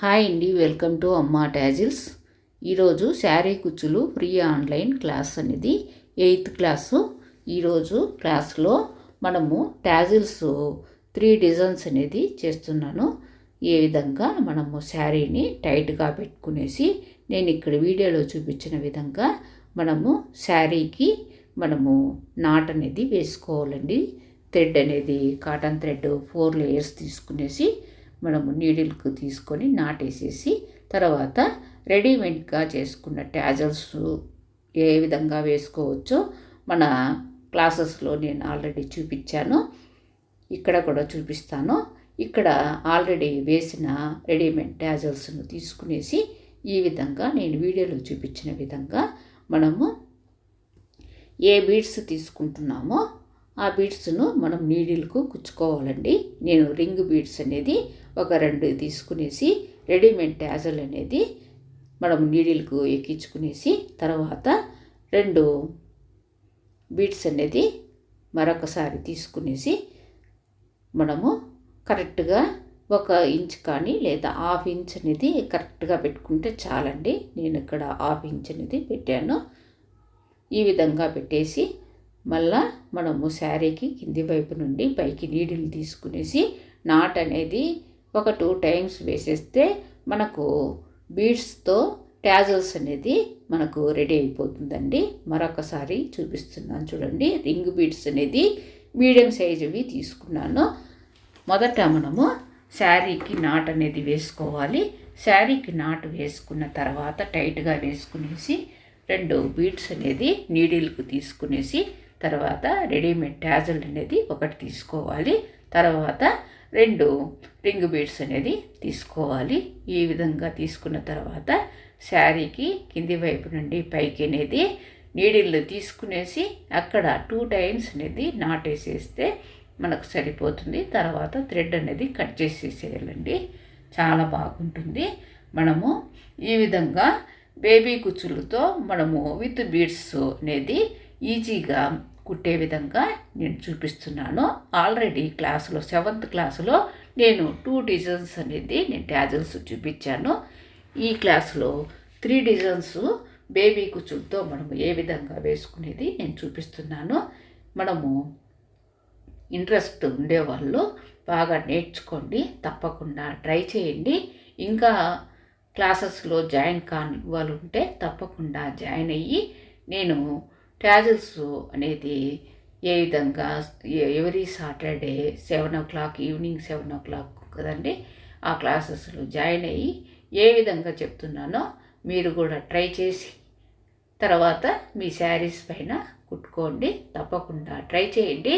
Hi అండి, welcome to అమ్మా tassels. ఈరోజు శారీ కుచ్చులు ఫ్రీ ఆన్లైన్ క్లాస్ అనేది 8th క్లాసు. ఈరోజు క్లాస్లో మనము టాజిల్స్ 3 డిజైన్స్ అనేది చేస్తున్నాను. ఏ విధంగా మనము శారీని టైట్గా పెట్టుకునేసి నేను ఇక్కడ వీడియోలో చూపించిన విధంగా మనము శారీకి నాట్ అనేది వేసుకోవాలండి. థ్రెడ్ అనేది కాటన్ థ్రెడ్ 4 లేయర్స్ తీసుకునేసి మనము నీడిల్కు తీసుకొని నాటేసేసి తర్వాత రెడీమేడ్గా చేసుకున్న టాజల్స్ ఏ విధంగా వేసుకోవచ్చో మన క్లాసెస్లో నేను ఆల్రెడీ చూపించాను. ఇక్కడ కూడా చూపిస్తాను. ఇక్కడ ఆల్రెడీ వేసిన రెడీమేడ్ టాజల్స్ను తీసుకునేసి ఈ విధంగా నేను వీడియోలో చూపించిన విధంగా మనము ఏ బీడ్స్ తీసుకుంటున్నామో ఆ బీడ్స్ను మనం నీడిల్కు కుచ్చుకోవాలండి. నేను రింగ్ బీడ్స్ అనేది ఒక 2 తీసుకునేసి రెడీమేడ్ టాజల్ అనేది మనం నీడిల్కు ఎక్కించుకునేసి తర్వాత 2 బీడ్స్ అనేది మరొకసారి తీసుకునేసి మనము కరెక్ట్గా 1 ఇంచ్ కానీ లేదా 1/2 ఇంచ్ అనేది కరెక్ట్గా పెట్టుకుంటే చాలండి. నేను ఇక్కడ 1/2 ఇంచ్ అనేది పెట్టాను. ఈ విధంగా పెట్టేసి మళ్ళా మనము శారీకి కింది వైపు నుండి పైకి నీడిల్ తీసుకునేసి నాట్ అనేది ఒక 2 టైమ్స్ వేసేస్తే మనకు బీడ్స్తో టాజల్స్ అనేది మనకు రెడీ అయిపోతుందండి. మరొకసారి చూపిస్తున్నాను చూడండి. రింగ్ బీడ్స్ అనేది మీడియం సైజువి తీసుకున్నాను. మొదట మనము శారీకి నాట్ అనేది వేసుకోవాలి. శారీకి నాట్ వేసుకున్న తర్వాత టైట్గా వేసుకునేసి 2 బీడ్స్ అనేది నీడిల్కు తీసుకునేసి తర్వాత రెడీమేడ్ టాజల్ అనేది 1 తీసుకోవాలి. తర్వాత 2 రింగ్ బీడ్స్ అనేది తీసుకోవాలి. ఈ విధంగా తీసుకున్న తర్వాత శారీకి కింది వైపు నుండి పైకి అనేది నీడిల్ తీసుకునేసి అక్కడ 2 టైమ్స్ అనేది నాటేసేస్తే మనకు సరిపోతుంది. తర్వాత థ్రెడ్ అనేది కట్ చేసేసేయాలండి. చాలా బాగుంటుంది. మనము ఈ విధంగా బేబీ కుచ్చులతో మనము విత్ బీడ్స్ అనేది ఈజీగా కుట్టే విధంగా నేను చూపిస్తున్నాను. ఆల్రెడీ క్లాసులో 7th క్లాసులో నేను 2 డిజైన్స్ అనేది నేను టాజల్స్ చూపించాను. ఈ క్లాసులో 3 డిజైన్స్ బేబీ కుచ్చులతో మనము ఏ విధంగా వేసుకునేది నేను చూపిస్తున్నాను. మనము ఇంట్రెస్ట్ ఉండేవాళ్ళు బాగా నేర్చుకోండి, తప్పకుండా ట్రై చేయండి. ఇంకా క్లాసెస్లో జాయిన్ కాని వాళ్ళు ఉంటే తప్పకుండా జాయిన్ అయ్యి నేను టాజల్స్ అనేది ఏ విధంగా every Saturday 7 o'clock evening 7 o'clock కదండి ఆ క్లాసెస్లో జాయిన్ అయ్యి ఏ విధంగా చెప్తున్నానో మీరు కూడా ట్రై చేసి తర్వాత మీ శారీస్ పైన కుట్టుకోండి. తప్పకుండా ట్రై చేయండి.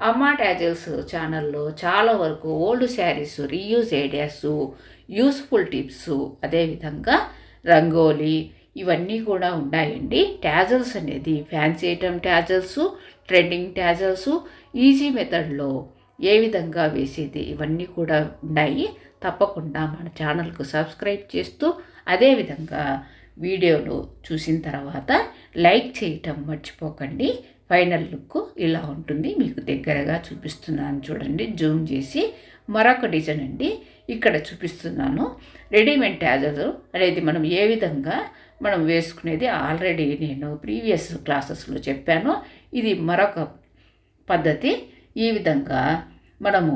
అమ్మా టాజల్స్ ఛానల్లో చాలా వరకు old saris, reuse ideas, useful tips, అదేవిధంగా రంగోలీ ఇవన్నీ కూడా ఉన్నాయండి. టాజల్స్ అనేది fancy item tassels, trending tassels, easy మెథడ్లో ఏ విధంగా వేసేది ఇవన్నీ కూడా ఉన్నాయి. తప్పకుండా మన ఛానల్కు సబ్స్క్రైబ్ చేస్తూ అదేవిధంగా వీడియోను చూసిన తర్వాత లైక్ చేయటం మర్చిపోకండి. ఫైనల్ లుక్ ఇలా ఉంటుంది. మీకు దగ్గరగా చూపిస్తున్నాను చూడండి, జూమ్ చేసి. మరొక డిజైన్ అండి ఇక్కడ చూపిస్తున్నాను. రెడీమేడ్ టాజల్ అనేది మనం ఏ విధంగా మనం వేసుకునేది ఆల్రెడీ నేను ప్రీవియస్ క్లాసెస్లో చెప్పాను. ఇది మరొక పద్ధతి. ఈ విధంగా మనము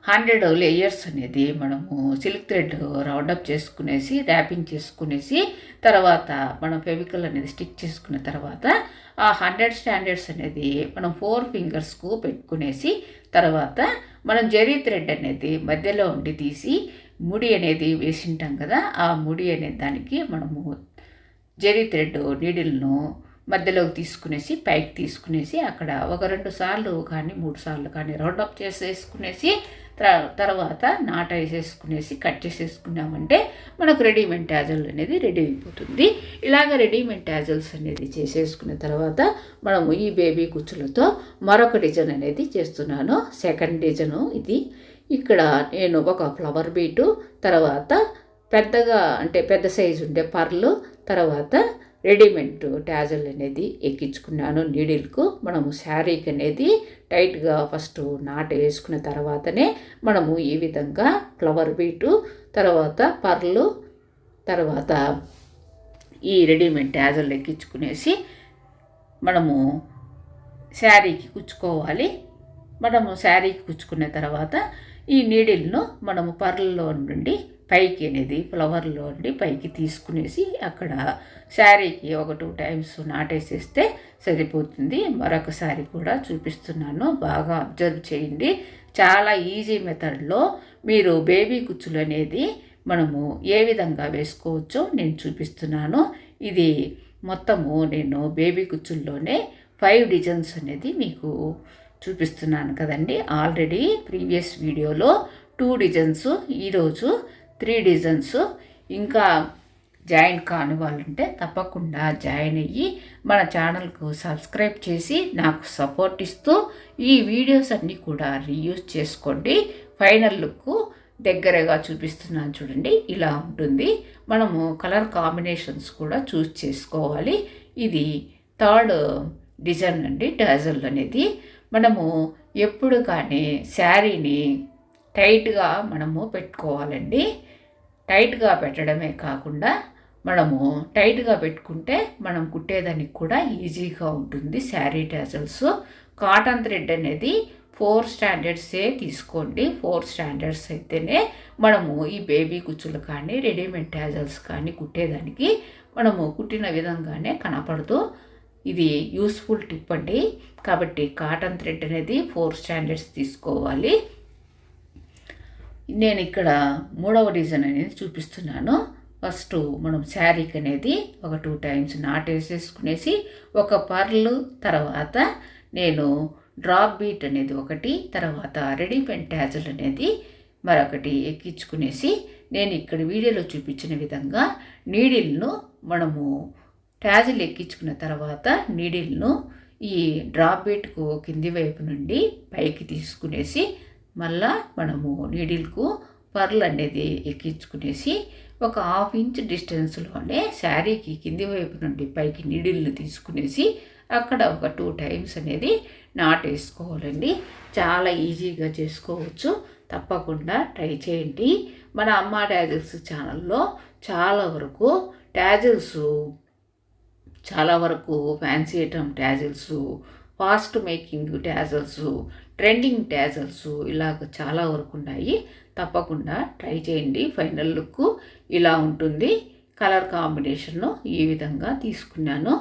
100 లేయర్స్ అనేది మనము సిల్క్ థ్రెడ్ రౌండప్ చేసుకునేసి ర్యాపింగ్ చేసుకునేసి తర్వాత మనం ఫెవికల్ అనేది స్టిక్ చేసుకున్న తర్వాత ఆ 100 స్టాండర్డ్స్ అనేది మనం 4 ఫింగర్స్కు పెట్టుకునేసి తర్వాత మనం జరీ థ్రెడ్ అనేది మధ్యలో ఉండి తీసి ముడి అనేది వేసింటాం కదా, ఆ ముడి అనే దానికి మనము జరీ థ్రెడ్ నీడిల్ను మధ్యలోకి తీసుకునేసి పైకి తీసుకునేసి అక్కడ ఒక 2 సార్లు కానీ 3 సార్లు కానీ రౌండప్ చేసేసుకునేసి తర్వాత నాట వేసేసుకునేసి కట్ చేసేసుకున్నామంటే మనకు రెడీమేడ్ టాజల్ అనేది రెడీ అయిపోతుంది. ఇలాగ రెడీమేడ్ టాజల్స్ అనేది చేసేసుకున్న తర్వాత మనము ఈ బేబీ కుచ్చులతో మరొక డిజైన్ అనేది చేస్తున్నాను. సెకండ్ డిజైను ఇది. ఇక్కడ నేను ఒక ఫ్లవర్ బీటు, తర్వాత పెద్దగా అంటే పెద్ద సైజు ఉండే పర్లు, తర్వాత రెడీమేడ్ ట్యాజల్ అనేది ఎక్కించుకున్నాను నీడిల్కు. మనము శారీకి అనేది టైట్గా ఫస్ట్ నాటు వేసుకున్న తర్వాతనే మనము ఈ విధంగా ఫ్లవర్ బీటు, తర్వాత పర్లు, తర్వాత ఈ రెడీమేడ్ ట్యాజల్ ఎక్కించుకునేసి మనము శారీకి కుచ్చుకోవాలి. మనము శారీకి కుచ్చుకున్న తర్వాత ఈ నీడిల్ను మనము పర్లలో నుండి పైకి అనేది ఫ్లవర్లో నుండి పైకి తీసుకునేసి అక్కడ శారీకి ఒక 2 టైమ్స్ నాటేసేస్తే సరిపోతుంది. మరొకసారి కూడా చూపిస్తున్నాను, బాగా అబ్జర్వ్ చేయండి. చాలా ఈజీ మెథడ్లో మీరు బేబీ కుచ్చులు అనేది మనము ఏ విధంగా వేసుకోవచ్చో నేను చూపిస్తున్నాను. ఇది మొత్తము నేను బేబీ కుచ్చుల్లోనే 5 డిజైన్స్ అనేది మీకు చూపిస్తున్నాను కదండి. ఆల్రెడీ ప్రీవియస్ వీడియోలో 2 డిజైన్స్, ఈరోజు 3 డిజైన్స్. ఇంకా జాయిన్ కాని వాళ్ళు ఉంటే తప్పకుండా జాయిన్ అయ్యి మన ఛానల్కు సబ్స్క్రైబ్ చేసి నాకు సపోర్ట్ ఇస్తూ ఈ వీడియోస్ అన్నీ కూడా రీయూజ్ చేసుకోండి. ఫైనల్ లుక్ దగ్గరగా చూపిస్తున్నాను చూడండి, ఇలా ఉంటుంది. మనము కలర్ కాంబినేషన్స్ కూడా చూస్ చేసుకోవాలి. ఇది 3rd డిజైన్ అండి. టాజల్ అనేది మనము ఎప్పుడు కానీ శారీని టైట్గా మనము పెట్టుకోవాలండి. టైట్గా పెట్టడమే కాకుండా మనము టైట్గా పెట్టుకుంటే మనం కుట్టేదానికి కూడా ఈజీగా ఉంటుంది. శారీ టాజల్స్ కాటన్ థ్రెడ్ అనేది 4 స్టాండర్డ్సే తీసుకోండి. 4 స్టాండర్డ్స్ అయితేనే మనము ఈ బేబీ కుచ్చులు కానీ రెడీమేడ్ టాజల్స్ కానీ కుట్టేదానికి మనము కుట్టిన విధంగానే కనపడదు. ఇది యూస్ఫుల్ టిప్ అండి. కాబట్టి కాటన్ థ్రెడ్ అనేది 4 స్టాండర్డ్స్ తీసుకోవాలి. నేను ఇక్కడ 3వ డిజైన్ అనేది చూపిస్తున్నాను. ఫస్ట్ మనం శారీకి అనేది ఒక 2 టైమ్స్ నాటేసేసుకునేసి ఒక పర్లు, తర్వాత నేను డ్రాప్ బీట్ అనేది ఒకటి, తర్వాత రెడీమేడ్ ట్యాజల్ అనేది మరొకటి ఎక్కించుకునేసి నేను ఇక్కడ వీడియోలో చూపించిన విధంగా నీడిల్ను మనము ట్యాజల్ ఎక్కించుకున్న తర్వాత నీడిల్ను ఈ డ్రాప్ బీట్కు కింది వైపు నుండి పైకి తీసుకునేసి మళ్ళా మనము నీడిల్కు పర్ల్ అనేది ఎక్కించుకునేసి ఒక 1/2 ఇంచ్ డిస్టెన్స్లోనే శారీకి కింది వైపు నుండి పైకి నీడిల్ని తీసుకునేసి అక్కడ ఒక 2 టైమ్స్ అనేది నాటేసుకోవాలండి. చాలా ఈజీగా చేసుకోవచ్చు, తప్పకుండా ట్రై చేయండి. మన అమ్మ టాజల్స్ ఛానల్లో చాలా వరకు fancy item tassels, fast making tassels, trending tassels ఇలాగ చాలా వరకు ఉన్నాయి. తప్పకుండా ట్రై చేయండి. ఫైనల్ లుక్ ఇలా ఉంటుంది. కలర్ కాంబినేషన్ను ఈ విధంగా తీసుకున్నాను.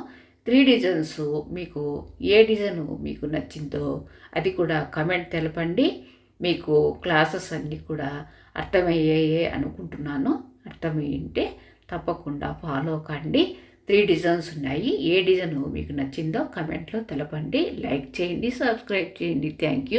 3 డిజైన్స్ మీకు ఏ డిజైన్ మీకు నచ్చిందో అది కూడా కమెంట్ తెలపండి. మీకు క్లాసెస్ అన్నీ కూడా అర్థమయ్యాయే అనుకుంటున్నాను. అర్థమయ్యింటే తప్పకుండా ఫాలో కండి. 3 డిజైన్స్ ఉన్నాయి. ఏ డిజైన్ మీకు నచ్చిందో కమెంట్లో తెలపండి. లైక్ చేయండి, సబ్స్క్రైబ్ చేయండి. Thank you.